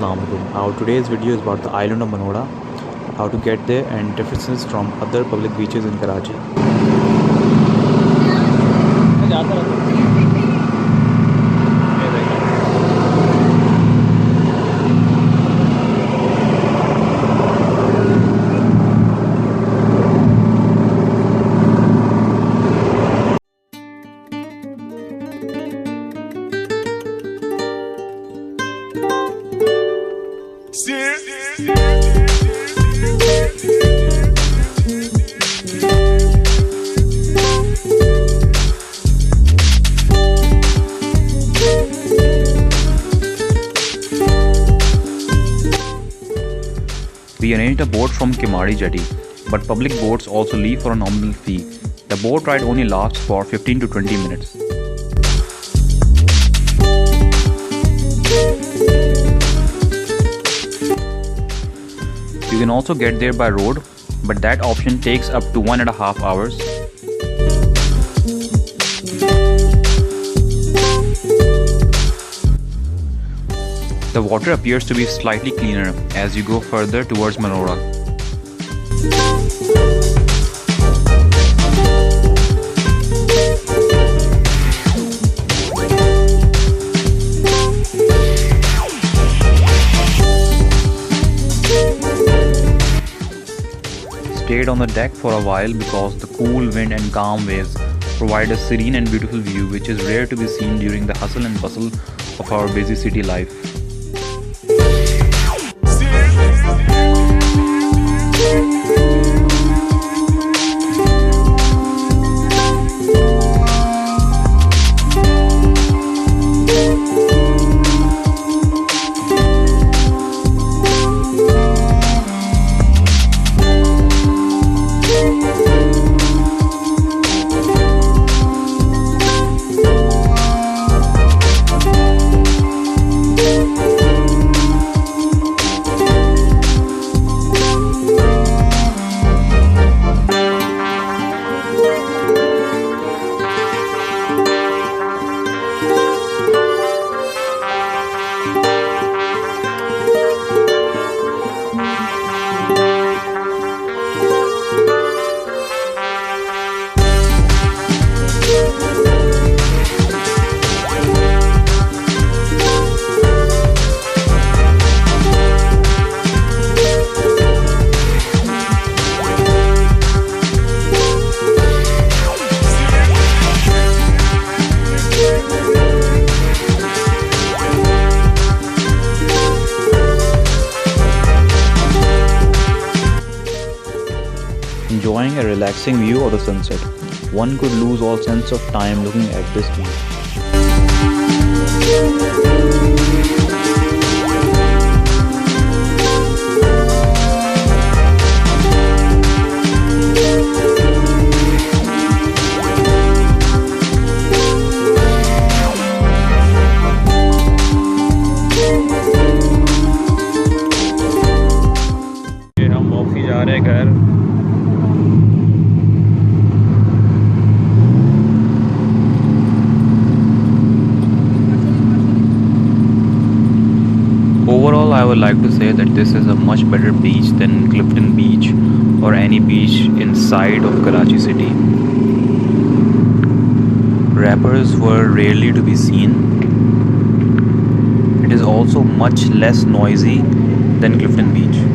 Assalamualaikum. Our today's video is about the island of Manora, how to get there and differences from other public beaches in Karachi. We arranged a boat from Karachi jetty, but public boats also leave for a nominal fee. The boat ride only lasts for 15 to 20 minutes. You can also get there by road, but that option takes up to 1.5 hours. The water appears to be slightly cleaner as you go further towards Manora. Stayed on the deck for a while because the cool wind and calm waves provide a serene and beautiful view which is rare to be seen during the hustle and bustle of our busy city life. Enjoying a relaxing view of the sunset, one could lose all sense of time looking at this view. हम वापसी जा रहे हैं घर. Overall, I would like to say that this is a much better beach than Clifton Beach or any beach inside of Karachi city. Rappers were rarely to be seen. It is also much less noisy than Clifton Beach.